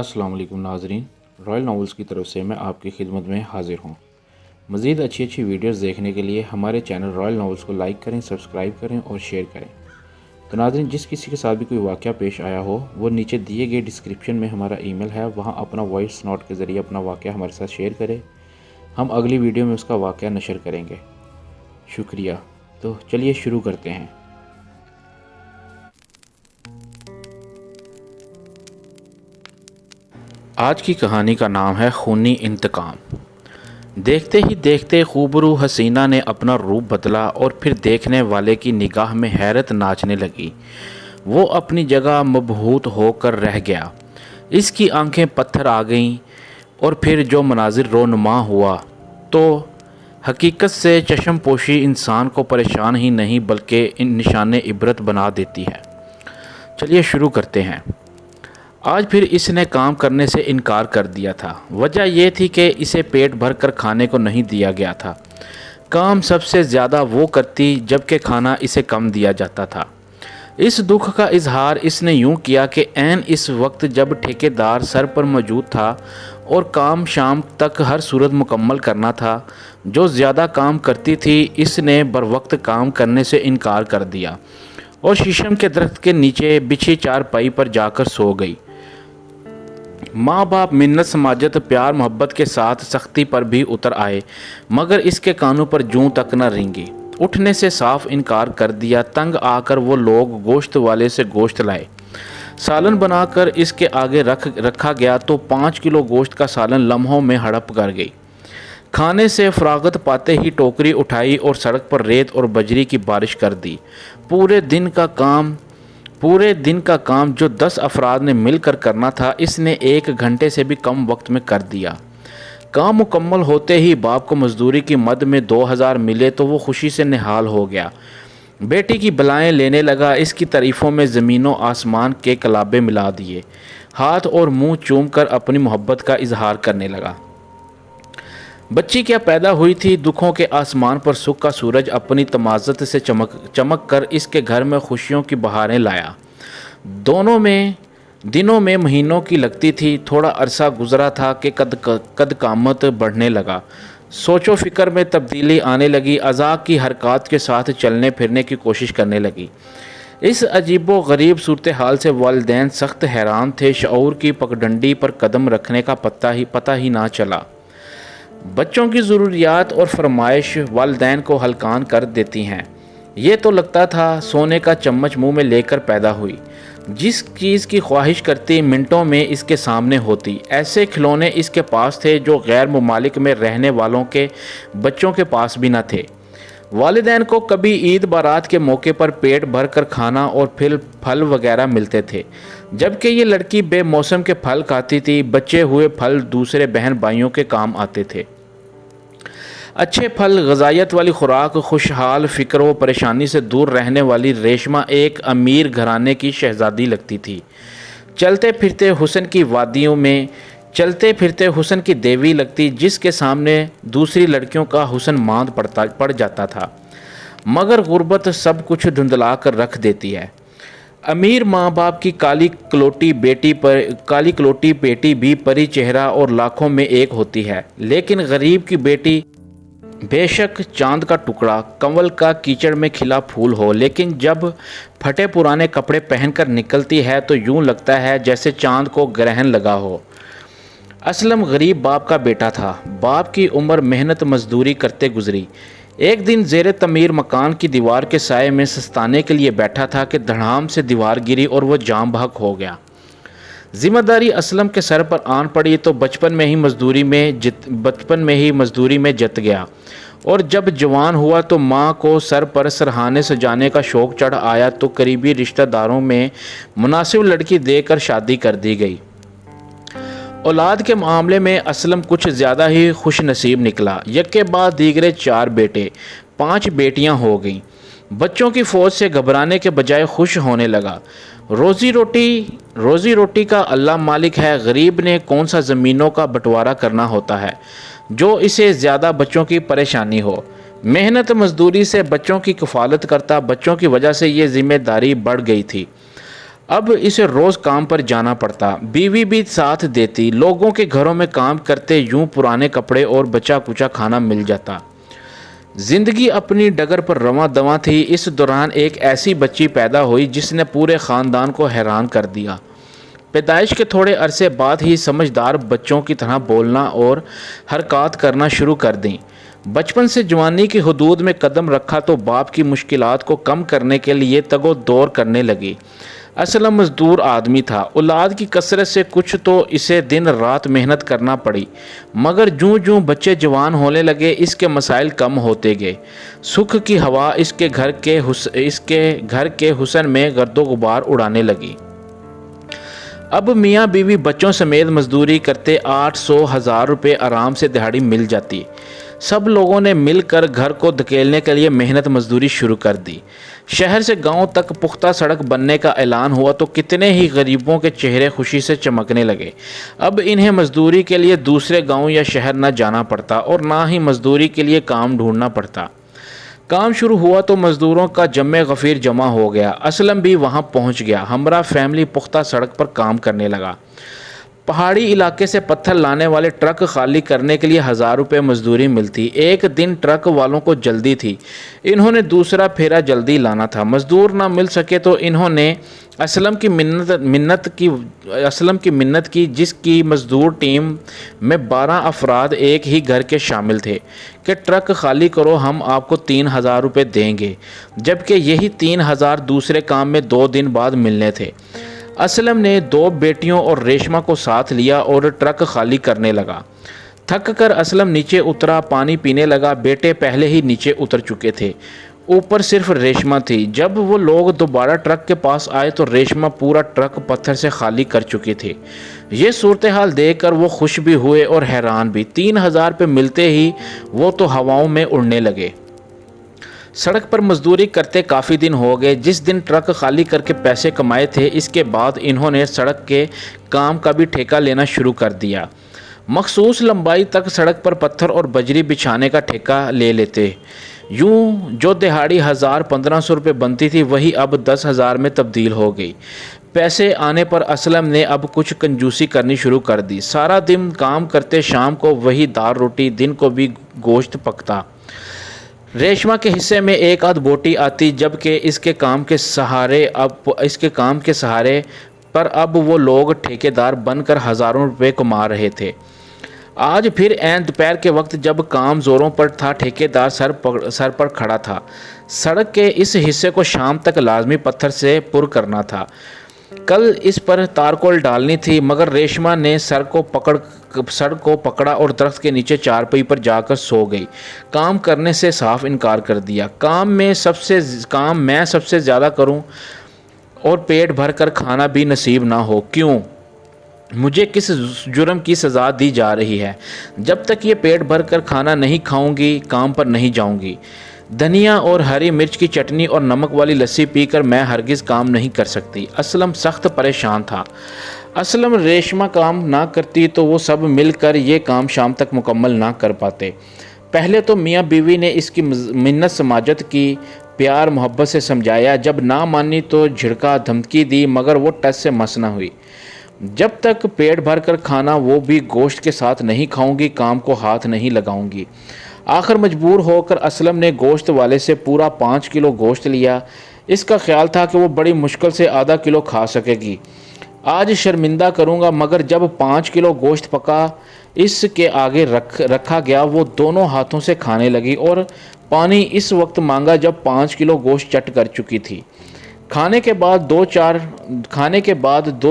अस्सलाम वालेकुम नाजरीन, रॉयल नॉवेल्स की तरफ से मैं आपकी खिदमत में हाज़िर हूँ। मज़ीद अच्छी वीडियोस देखने के लिए हमारे चैनल रॉयल नॉवेल्स को लाइक करें, सब्सक्राइब करें और शेयर करें। तो नाजरीन, जिस किसी के साथ भी कोई वाक़या पेश आया हो वो नीचे दिए गए डिस्क्रिप्शन में हमारा ईमेल है, वहाँ अपना वॉइस नोट के ज़रिए अपना वाक़या हमारे साथ शेयर करें। हम अगली वीडियो में उसका वाक़या नशर करेंगे। शुक्रिया। तो चलिए शुरू करते हैं। आज की कहानी का नाम है खूनी इंतकाम। देखते ही देखते खूबरू हसीना ने अपना रूप बदला और फिर देखने वाले की निगाह में हैरत नाचने लगी। वो अपनी जगह मबहूत होकर रह गया। इसकी आंखें पत्थर आ गईं और फिर जो मनाजिर रोनुमा हुआ तो हकीकत से चश्मपोशी इंसान को परेशान ही नहीं बल्कि इन निशान इबरत बना देती है। चलिए शुरू करते हैं। आज फिर इसने काम करने से इनकार कर दिया था। वजह यह थी कि इसे पेट भर कर खाने को नहीं दिया गया था। काम सबसे ज़्यादा वो करती जबकि खाना इसे कम दिया जाता था। इस दुख का इजहार इसने यूं किया कि ऐन इस वक्त जब ठेकेदार सर पर मौजूद था और काम शाम तक हर सूरत मुकम्मल करना था, जो ज़्यादा काम करती थी इसने बर वक्त काम करने से इनकार कर दिया और शीशम के दरख्त के नीचे बिछी चारपाई पर जाकर सो गई। माँ बाप मिन्नत समाजत प्यार मोहब्बत के साथ सख्ती पर भी उतर आए, मगर इसके कानों पर जूं तक न रेंगी। उठने से साफ इनकार कर दिया। तंग आकर वो लोग गोश्त वाले से गोश्त लाए। सालन बनाकर इसके आगे रखा गया तो 5 किलो गोश्त का सालन लम्हों में हड़प कर गई। खाने से फरागत पाते ही टोकरी उठाई और सड़क पर रेत और बजरी की बारिश कर दी। पूरे दिन का काम जो 10 अफराद ने मिलकर करना था इसने 1 घंटे से भी कम वक्त में कर दिया। काम मुकम्मल होते ही बाप को मजदूरी की मद में 2000 मिले तो वो खुशी से निहाल हो गया। बेटी की बलाएं लेने लगा। इसकी तारीफ़ों में ज़मीनों आसमान के कलाबे मिला दिए। हाथ और मुंह चूम कर अपनी मोहब्बत का इजहार करने लगा। बच्ची क्या पैदा हुई थी। दुखों के आसमान पर सुख का सूरज अपनी तमाज़त से चमक कर इसके घर में खुशियों की बहारें लाया। दिनों में महीनों की लगती थी। थोड़ा अरसा गुजरा था कि कद कामत बढ़ने लगा। सोचो फिक्र में तब्दीली आने लगी। अज़ा की हरकत के साथ चलने फिरने की कोशिश करने लगी। इस अजीबो गरीब सूरत हाल से वालिदैन सख्त हैरान थे। शऊर की पगडंडी पर कदम रखने का पता ही ना चला। बच्चों की ज़रूरियात और फरमाइश वालिदैन को हलकान कर देती हैं। ये तो लगता था सोने का चम्मच मुंह में लेकर पैदा हुई। जिस चीज़ की ख्वाहिश करती मिनटों में इसके सामने होती। ऐसे खिलौने इसके पास थे जो गैर मुमालिक में रहने वालों के बच्चों के पास भी न थे। वालिदैन को कभी ईद बारात के मौके पर पेट भर कर खाना और फिर फल वगैरह मिलते थे, जबकि ये लड़की बेमौसम के फल खाती थी। बचे हुए फल दूसरे बहन भाइयों के काम आते थे। अच्छे फल, गज़ायत वाली खुराक, खुशहाल फ़िक्र व परेशानी से दूर रहने वाली रेशमा एक अमीर घराने की शहज़ादी लगती थी। चलते फिरते हुस्न की देवी लगती, जिसके सामने दूसरी लड़कियों का हुस्न मांद पड़ जाता था। मगर गुर्बत सब कुछ धुंधला कर रख देती है। अमीर माँ बाप की काली कलोटी बेटी भी परी चेहरा और लाखों में एक होती है, लेकिन गरीब की बेटी बेशक चांद का टुकड़ा, कंवल का कीचड़ में खिला फूल हो, लेकिन जब फटे पुराने कपड़े पहनकर निकलती है तो यूं लगता है जैसे चांद को ग्रहण लगा हो। असलम गरीब बाप का बेटा था। बाप की उम्र मेहनत मजदूरी करते गुजरी। एक दिन ज़ेरे तमीर मकान की दीवार के साए में सस्ताने के लिए बैठा था कि धड़ाम से दीवार गिरी और वह जाम बहक हो गया। जिम्मेदारी असलम के सर पर आन पड़ी तो बचपन में ही मजदूरी में जत गया, और जब जवान हुआ तो माँ को सर पर सरहाने सजाने का शौक़ चढ़ आया तो करीबी रिश्तेदारों में मुनासिब लड़की देकर शादी कर दी गई। औलाद के मामले में असलम कुछ ज़्यादा ही खुश नसीब निकला। यके बाद दीगरे 4 बेटे 5 बेटियां हो गईं। बच्चों की फ़ौज से घबराने के बजाय खुश होने लगा। रोज़ी रोटी का अल्लाह मालिक है। गरीब ने कौन सा ज़मीनों का बंटवारा करना होता है जो इसे ज़्यादा बच्चों की परेशानी हो। मेहनत मजदूरी से बच्चों की कफ़ालत करता। बच्चों की वजह से ये ज़िम्मेदारी बढ़ गई थी। اب اسے روز کام پر جانا پڑتا، بیوی بھی ساتھ دیتی، لوگوں کے گھروں میں کام کرتے یوں پرانے کپڑے اور بچا کچا کھانا مل جاتا۔ زندگی اپنی ڈگر پر رواں دواں تھی۔ اس دوران ایک ایسی بچی پیدا ہوئی جس نے پورے خاندان کو حیران کر دیا۔ پیدائش کے تھوڑے عرصے بعد ہی سمجھدار بچوں کی طرح بولنا اور حرکات کرنا شروع کر دیں۔ بچپن سے جوانی کی حدود میں قدم رکھا تو باپ کی مشکلات کو کم کرنے کے لیے تگ و دور کرنے لگی۔ اسلم مزدور آدمی تھا، اولاد کی کثرت سے کچھ تو اسے دن رات محنت کرنا پڑی، مگر جوں جوں بچے جوان ہونے لگے اس کے مسائل کم ہوتے گئے۔ سکھ کی ہوا اس کے گھر کے حسن میں گرد و غبار اڑانے لگی۔ اب میاں بیوی بچوں سمیت مزدوری کرتے 800-1000 روپے آرام سے دہاڑی مل جاتی۔ سب لوگوں نے مل کر گھر کو دھکیلنے کے لیے محنت مزدوری شروع کر دی۔ شہر سے گاؤں تک پختہ سڑک بننے کا اعلان ہوا تو کتنے ہی غریبوں کے چہرے خوشی سے چمکنے لگے۔ اب انہیں مزدوری کے لیے دوسرے گاؤں یا شہر نہ جانا پڑتا اور نہ ہی مزدوری کے لیے کام ڈھونڈنا پڑتا۔ کام شروع ہوا تو مزدوروں کا جمع غفیر جمع ہو گیا۔ اسلم بھی وہاں پہنچ گیا۔ ہمراہ فیملی پختہ سڑک پر کام کرنے لگا۔ پہاڑی علاقے سے پتھر لانے والے ٹرک خالی کرنے کے لیے 1000 روپے مزدوری ملتی۔ ایک دن ٹرک والوں کو جلدی تھی، انہوں نے دوسرا پھیرا جلدی لانا تھا۔ مزدور نہ مل سکے تو انہوں نے اسلم کی منت کی، جس کی مزدور ٹیم میں 12 افراد ایک ہی گھر کے شامل تھے کہ ٹرک خالی کرو، ہم آپ کو 3000 روپے دیں گے، جبکہ یہی 3000 دوسرے کام میں 2 دن بعد ملنے تھے۔ اسلم نے 2 بیٹیوں اور ریشمہ کو ساتھ لیا اور ٹرک خالی کرنے لگا۔ تھک کر اسلم نیچے اترا، پانی پینے لگا۔ بیٹے پہلے ہی نیچے اتر چکے تھے، اوپر صرف ریشمہ تھی۔ جب وہ لوگ دوبارہ ٹرک کے پاس آئے تو ریشمہ پورا ٹرک پتھر سے خالی کر چکی تھی۔ یہ صورتحال دیکھ کر وہ خوش بھی ہوئے اور حیران بھی۔ 3000 پہ ملتے ہی وہ تو ہواؤں میں اڑنے لگے۔ سڑک پر مزدوری کرتے کافی دن ہو گئے۔ جس دن ٹرک خالی کر کے پیسے کمائے تھے، اس کے بعد انہوں نے سڑک کے کام کا بھی ٹھیکہ لینا شروع کر دیا۔ مخصوص لمبائی تک سڑک پر پتھر اور بجری بچھانے کا ٹھیکہ لے لیتے۔ یوں جو دہاڑی 1000-1500 روپے بنتی تھی وہی اب 10,000 میں تبدیل ہو گئی۔ پیسے آنے پر اسلم نے اب کچھ کنجوسی کرنی شروع کر دی۔ سارا دن کام کرتے، شام کو وہی دال روٹی، دن کو بھی گوشت پکتا۔ ریشمہ کے حصے میں ایک آدھ بوٹی آتی، جبکہ اس کے کام کے سہارے پر اب وہ لوگ ٹھیکیدار بن کر ہزاروں روپے کما رہے تھے۔ آج پھر عین دوپہر کے وقت جب کام زوروں پر تھا، ٹھیکیدار سر پر کھڑا تھا۔ سڑک کے اس حصے کو شام تک لازمی پتھر سے پر کرنا تھا۔ کل اس پر تارکول ڈالنی تھی، مگر ریشمہ نے سر کو پکڑا اور درخت کے نیچے چارپائی پر جا کر سو گئی۔ کام کرنے سے صاف انکار کر دیا۔ کام میں سب سے زیادہ کروں اور پیٹ بھر کر کھانا بھی نصیب نہ ہو، کیوں؟ مجھے کس جرم کی سزا دی جا رہی ہے؟ جب تک یہ پیٹ بھر کر کھانا نہیں کھاؤں گی، کام پر نہیں جاؤں گی۔ دھنیا اور ہری مرچ کی چٹنی اور نمک والی لسی پی کر میں ہرگز کام نہیں کر سکتی۔ اسلم سخت پریشان تھا۔ اسلم ریشمہ کام نہ کرتی تو وہ سب مل کر یہ کام شام تک مکمل نہ کر پاتے۔ پہلے تو میاں بیوی نے اس کی منت سماجت کی، پیار محبت سے سمجھایا۔ جب نہ مانی تو جھڑکا دھمکی دی، مگر وہ ٹس سے مس نہ ہوئی۔ جب تک پیٹ بھر کر کھانا وہ بھی گوشت کے ساتھ نہیں کھاؤں گی، کام کو ہاتھ نہیں لگاؤں گی۔ آخر مجبور ہو کر اسلم نے گوشت والے سے پورا 5 کلو گوشت لیا۔ اس کا خیال تھا کہ وہ بڑی مشکل سے آدھا کلو کھا سکے گی۔ آج شرمندہ کروں گا، مگر جب 5 کلو گوشت پکا اس کے آگے رکھا گیا، وہ دونوں ہاتھوں سے کھانے لگی اور پانی اس وقت مانگا جب 5 کلو گوشت چٹ کر چکی تھی۔ کھانے کے بعد دو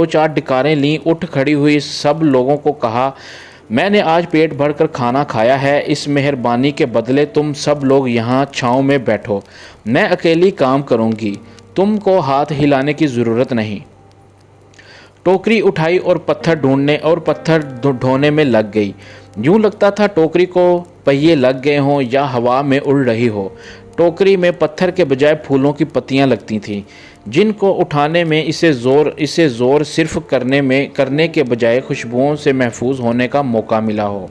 چار ڈکاریں لیں، اٹھ کھڑی ہوئی، سب لوگوں کو کہا، میں نے آج پیٹ بھر کر کھانا کھایا ہے، اس مہربانی کے بدلے تم سب لوگ یہاں چھاؤں میں بیٹھو، میں اکیلی کام کروں گی، تم کو ہاتھ ہلانے کی ضرورت نہیں۔ ٹوکری اٹھائی اور پتھر ڈھونے میں لگ گئی۔ یوں لگتا تھا ٹوکری کو پہیے لگ گئے ہوں یا ہوا میں اڑ رہی ہو۔ ٹوکری میں پتھر کے بجائے پھولوں کی پتیاں لگتی تھیں، جن کو اٹھانے میں اسے زور صرف کرنے کے بجائے خوشبوؤں سے محفوظ ہونے کا موقع ملا ہو۔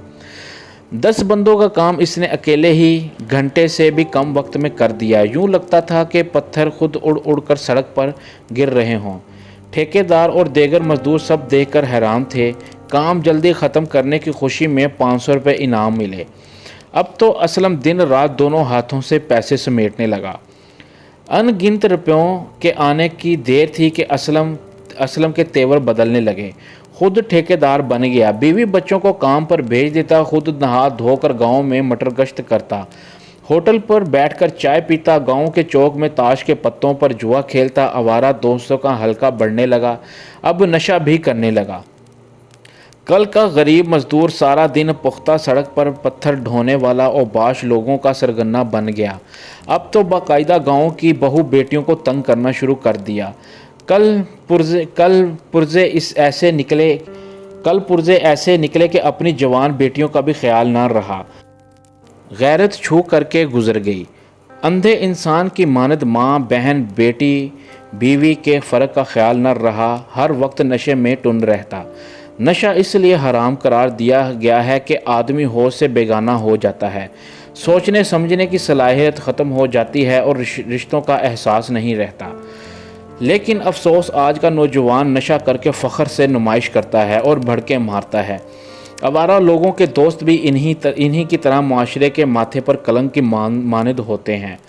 10 بندوں کا کام اس نے اکیلے ہی گھنٹے سے بھی کم وقت میں کر دیا۔ یوں لگتا تھا کہ پتھر خود اڑ کر سڑک پر گر رہے ہوں۔ ठेकेदार और देगर मजदूर सब देखकर हैरान थे। काम जल्दी ख़त्म करने की खुशी में 500 रुपये इनाम मिले। अब तो असलम दिन रात दोनों हाथों से पैसे समेटने लगा। अनगिनत रुपयों के आने की देर थी कि असलम के तेवर बदलने लगे। खुद ठेकेदार बन गया, बीवी बच्चों को काम पर भेज देता, खुद नहा धोकर गांव में मटर गश्त करता, होटल पर बैठकर चाय पीता, गांव के चौक में ताश के पत्तों पर जुआ खेलता, आवारा दोस्तों का हल्का बढ़ने लगा, अब नशा भी करने लगा। कल का गरीब मजदूर सारा दिन पुख्ता सड़क पर पत्थर ढोने वाला और बाश लोगों का सरगना बन गया। अब तो बाकायदा गांव की बहू बेटियों को तंग करना शुरू कर दिया। कल पुर्जे ऐसे निकले कि अपनी जवान बेटियों का भी ख्याल ना रहा, गैरत छू करके गुजर गई। अंधे इंसान की मानद माँ बहन बेटी बीवी के फ़र्क का ख्याल न रहा, हर वक्त नशे में टुन रहता। नशा इसलिए हराम करार दिया गया है कि आदमी होश से बेगाना हो जाता है, सोचने समझने की सलाहियत ख़त्म हो जाती है और रिश्तों का एहसास नहीं रहता। लेकिन अफसोस आज का नौजवान नशा करके फ़ख्र से नुमाइश करता है और भड़के मारता है। आवारा लोगों के दोस्त भी इन्हीं की तरह माशरे के माथे पर कलंक की मानद होते हैं।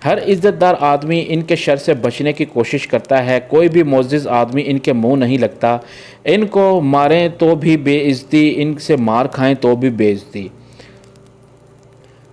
हर इज़्ज़तदार आदमी इनके शर से बचने की कोशिश करता है, कोई भी मोअज़्ज़िज़ आदमी इनके मुंह नहीं लगता। इनको मारें तो भी बेइज्जती, इनसे मार खाएं तो भी बेइज्जती।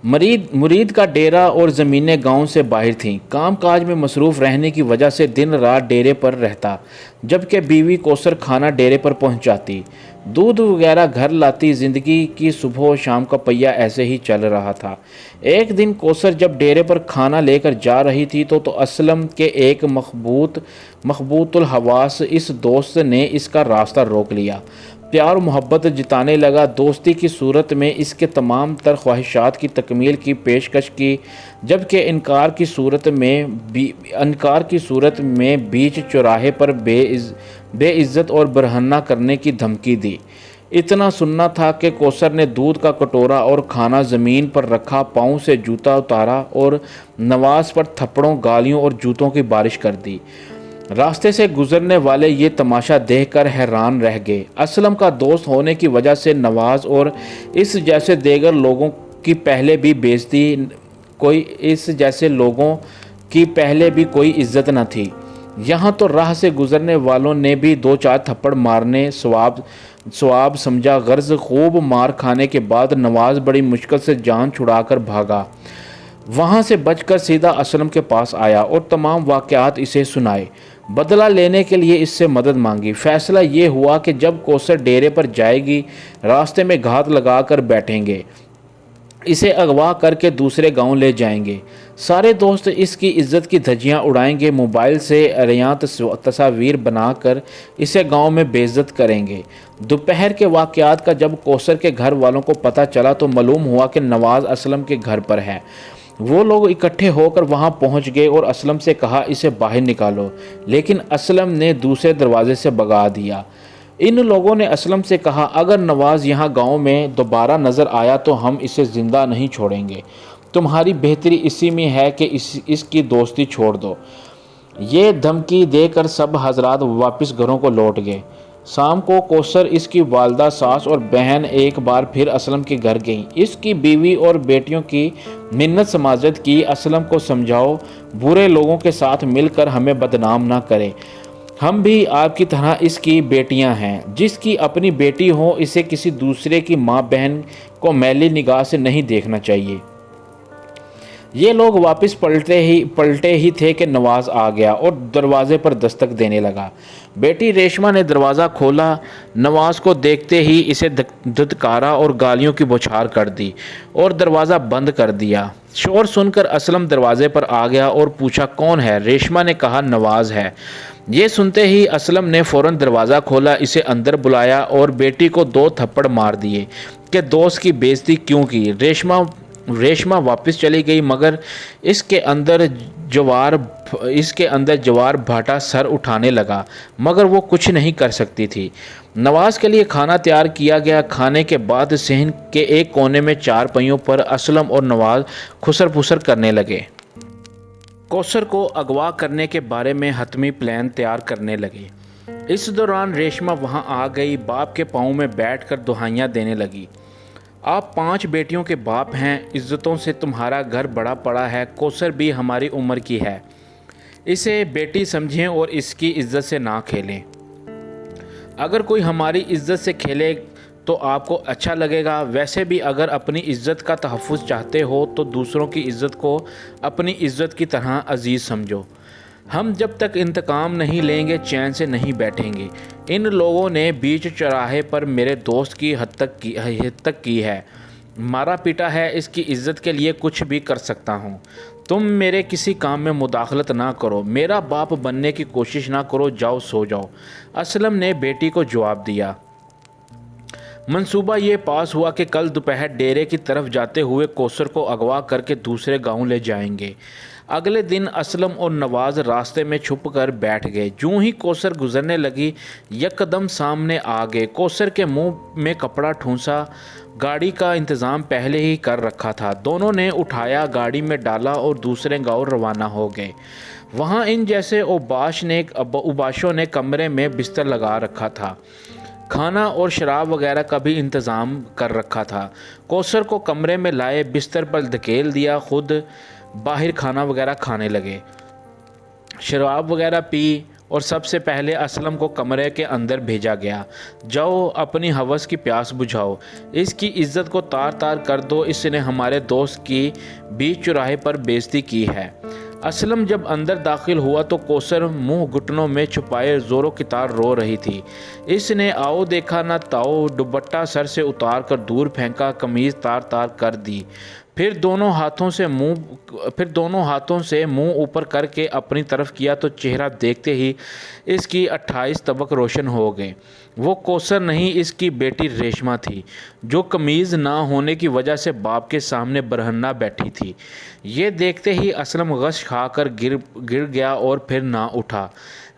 मुरीद का डेरा और ज़मीनें गांव से बाहर थीं। काम काज में मसरूफ़ रहने की वजह से दिन रात डेरे पर रहता, जबकि बीवी कौसर खाना डेरे पर पहुंचाती, दूध वगैरह घर लाती। ज़िंदगी की सुबह और शाम का पहिया ऐसे ही चल रहा था। एक दिन कौसर जब डेरे पर खाना लेकर जा रही थी तो असलम के एक मखबूतुल हवास इस दोस्त ने इसका रास्ता रोक लिया। प्यार मोहब्बत जिताने लगा। दोस्ती की सूरत में इसके तमाम तर ख्वाहिशात की तकमील की पेशकश की, जबकि इनकार की सूरत में बीच चौराहे पर बेइज्जत और बरहना करने की धमकी दी। इतना सुनना था कि कौसर ने दूध का कटोरा और खाना ज़मीन पर रखा, पाँव से जूता उतारा और नवाज पर थप्पड़ों, गालियों और जूतों की बारिश कर दी। रास्ते से गुजरने वाले ये तमाशा देखकर हैरान रह गए। असलम का दोस्त होने की वजह से नवाज और इस जैसे देगर लोगों की पहले भी कोई इज्जत न थी। यहाँ तो राह से गुजरने वालों ने भी 2-4 थप्पड़ मारने सवाब समझा। गर्ज खूब मार खाने के बाद नवाज बड़ी मुश्किल से जान छुड़ाकर भागा। वहाँ से बचकर सीधा असलम के पास आया और तमाम वाक़यात इसे सुनाए। बदला लेने के लिए इससे मदद मांगी। फैसला ये हुआ कि जब कौसर डेरे पर जाएगी, रास्ते में घात लगा कर बैठेंगे, इसे अगवा करके दूसरे गांव ले जाएंगे। सारे दोस्त इसकी इज्जत की धज्जियां उड़ाएंगे, मोबाइल से अरियां तस्वीर बनाकर इसे गांव में बेइज्जत करेंगे। दोपहर के वाक़यात का जब कौसर के घर वालों को पता चला तो मालूम हुआ कि नवाज असलम के घर पर है। वो लोग इकट्ठे होकर वहां पहुंच गए और असलम से कहा, इसे बाहर निकालो, लेकिन असलम ने दूसरे दरवाजे से भगा दिया। इन लोगों ने असलम से कहा, अगर नवाज यहाँ गांव में दोबारा नज़र आया तो हम इसे ज़िंदा नहीं छोड़ेंगे। तुम्हारी बेहतरी इसी में है कि इसकी दोस्ती छोड़ दो। ये धमकी देकर सब हजरात वापस घरों को लौट गए। शाम को कौसर, इसकी वालदा, सास और बहन एक बार फिर असलम के घर गईं। इसकी बीवी और बेटियों की मिन्नत समाजत की, असलम को समझाओ बुरे लोगों के साथ मिलकर हमें बदनाम ना करे। हम भी आपकी तरह इसकी बेटियां हैं। जिसकी अपनी बेटी हो, इसे किसी दूसरे की माँ बहन को मैली निगाह से नहीं देखना चाहिए। ये लोग वापस पलटे ही थे कि नवाज आ गया और दरवाजे पर दस्तक देने लगा। बेटी रेशमा ने दरवाज़ा खोला। नवाज को देखते ही इसे धुतकारा और गालियों की बौछार कर दी और दरवाज़ा बंद कर दिया। शोर सुनकर असलम दरवाजे पर आ गया और पूछा, कौन है? रेशमा ने कहा, नवाज है। ये सुनते ही असलम ने फ़ौरन दरवाज़ा खोला, इसे अंदर बुलाया और बेटी को 2 थप्पड़ मार दिए कि दोस्त की बेइज्जती क्यों की। रेशमा वापस चली गई, मगर इसके अंदर जवार भाटा सर उठाने लगा, मगर वो कुछ नहीं कर सकती थी। नवाज के लिए खाना तैयार किया गया। खाने के बाद सहन के एक कोने में 4 पहियों पर असलम और नवाज खुसर फुसर करने लगे। कौसर को अगवा करने के बारे में हतमी प्लान तैयार करने लगे। اس دوران ریشما وہاں آ گئی، باپ کے پاؤں میں بیٹھ کر دہائیاں دینے لگی۔ آپ 5 بیٹیوں کے باپ ہیں، عزتوں سے تمہارا گھر بڑا پڑا ہے، کوثر بھی ہماری عمر کی ہے، اسے بیٹی سمجھیں اور اس کی عزت سے نہ کھیلیں۔ اگر کوئی ہماری عزت سے کھیلے تو آپ کو اچھا لگے گا، ویسے بھی اگر اپنی عزت کا تحفظ چاہتے ہو تو دوسروں کی عزت کو اپنی عزت کی طرح عزیز سمجھو۔ ہم جب تک انتقام نہیں لیں گے چین سے نہیں بیٹھیں گے۔ ان لوگوں نے بیچ چوراہے پر میرے دوست کی حد تک کی ہے، مارا پیٹا ہے، اس کی عزت کے لیے کچھ بھی کر سکتا ہوں۔ تم میرے کسی کام میں مداخلت نہ کرو، میرا باپ بننے کی کوشش نہ کرو، جاؤ سو جاؤ۔ اسلم نے بیٹی کو جواب دیا۔ منصوبہ یہ پاس ہوا کہ کل دوپہر ڈیرے کی طرف جاتے ہوئے کوثر کو اغوا کر کے دوسرے گاؤں لے جائیں گے۔ اگلے دن اسلم اور نواز راستے میں چھپ کر بیٹھ گئے۔ جوں ہی کوثر گزرنے لگی یکدم سامنے آ گئے۔ کوثر کے منہ میں کپڑا ٹھونسا، گاڑی کا انتظام پہلے ہی کر رکھا تھا۔ دونوں نے اٹھایا، گاڑی میں ڈالا اور دوسرے گاؤں روانہ ہو گئے۔ وہاں ان جیسے اوباشوں نے کمرے میں بستر لگا رکھا تھا، کھانا اور شراب وغیرہ کا بھی انتظام کر رکھا تھا۔ کوثر کو کمرے میں لائے، بستر پر دھکیل دیا، خود باہر کھانا وغیرہ کھانے لگے، شراب وغیرہ پی اور سب سے پہلے اسلم کو کمرے کے اندر بھیجا گیا۔ جاؤ اپنی ہوس کی پیاس بجھاؤ، اس کی عزت کو تار تار کر دو، اس نے ہمارے دوست کی بیچ چوراہے پر بےعزتی کی ہے۔ اسلم جب اندر داخل ہوا تو کوثر منہ گھٹنوں میں چھپائے زوروں کی طرح رو رہی تھی۔ اس نے آؤ دیکھا نہ تاؤ، دوپٹہ سر سے اتار کر دور پھینکا، قمیض تار تار کر دی، پھر دونوں ہاتھوں سے منہ اوپر کر کے اپنی طرف کیا تو چہرہ دیکھتے ہی اس کی 28 طبق روشن ہو گئے۔ وہ کوثر نہیں، اس کی بیٹی ریشما تھی، جو قمیض نہ ہونے کی وجہ سے باپ کے سامنے برہنہ بیٹھی تھی۔ یہ دیکھتے ہی اسلم غش کھا کر گر گیا اور پھر نہ اٹھا۔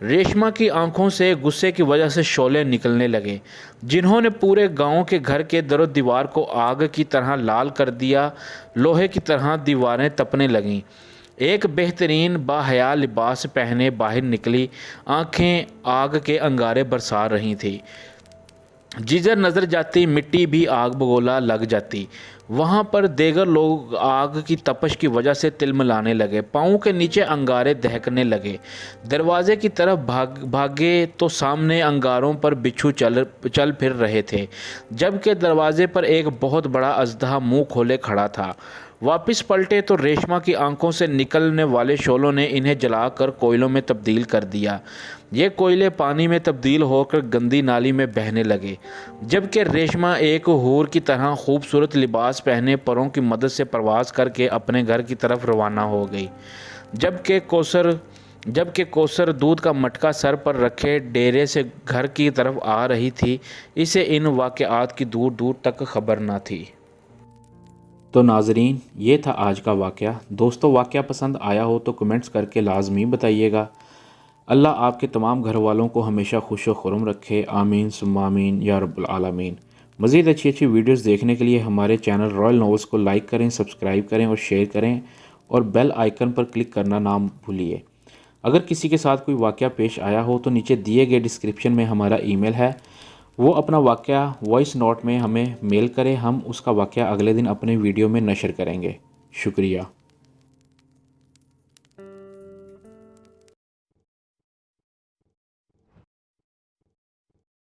ریشما کی آنکھوں سے غصے کی وجہ سے شعلے نکلنے لگے، جنہوں نے پورے گاؤں کے گھر کے در و دیوار کو آگ کی طرح لال کر دیا۔ لوہے کی طرح دیواریں تپنے لگیں۔ ایک بہترین باحیا لباس پہنے باہر نکلی، آنکھیں آگ کے انگارے برسا رہی تھیں۔ جدھر نظر جاتی مٹی بھی آگ بگولا لگ جاتی۔ وہاں پر دیگر لوگ آگ کی تپش کی وجہ سے تلملانے لگے، پاؤں کے نیچے انگارے دہکنے لگے۔ دروازے کی طرف بھاگے تو سامنے انگاروں پر بچھو چل پھر رہے تھے، جبکہ دروازے پر ایک بہت بڑا اژدہا منہ کھولے کھڑا تھا۔ واپس پلٹے تو ریشما کی آنکھوں سے نکلنے والے شعلوں نے انہیں جلا کر کوئلوں میں تبدیل کر دیا۔ یہ کوئلے پانی میں تبدیل ہو کر گندی نالی میں بہنے لگے، جبکہ ریشما ایک حور کی طرح خوبصورت لباس پہنے پروں کی مدد سے پرواز کر کے اپنے گھر کی طرف روانہ ہو گئی، جبکہ کوثر دودھ کا مٹکا سر پر رکھے ڈیرے سے گھر کی طرف آ رہی تھی۔ اسے ان واقعات کی دور دور تک خبر نہ تھی۔ تو ناظرین، یہ تھا آج کا واقعہ۔ دوستو، واقعہ پسند آیا ہو تو کمنٹس کر کے لازمی بتائیے گا۔ اللہ آپ کے تمام گھر والوں کو ہمیشہ خوش و خرم رکھے، آمین ثم آمین یا رب العالمین۔ مزید اچھی ویڈیوز دیکھنے کے لیے ہمارے چینل رائل ناولز کو لائک کریں، سبسکرائب کریں اور شیئر کریں، اور بیل آئیکن پر کلک کرنا نہ بھولیے۔ اگر کسی کے ساتھ کوئی واقعہ پیش آیا ہو تو نیچے دیے گئے ڈسکرپشن میں ہمارا ای میل ہے، وہ اپنا واقعہ وائس نوٹ میں ہمیں میل کرے، ہم اس کا واقعہ اگلے دن اپنے ویڈیو میں نشر کریں گے۔ شکریہ۔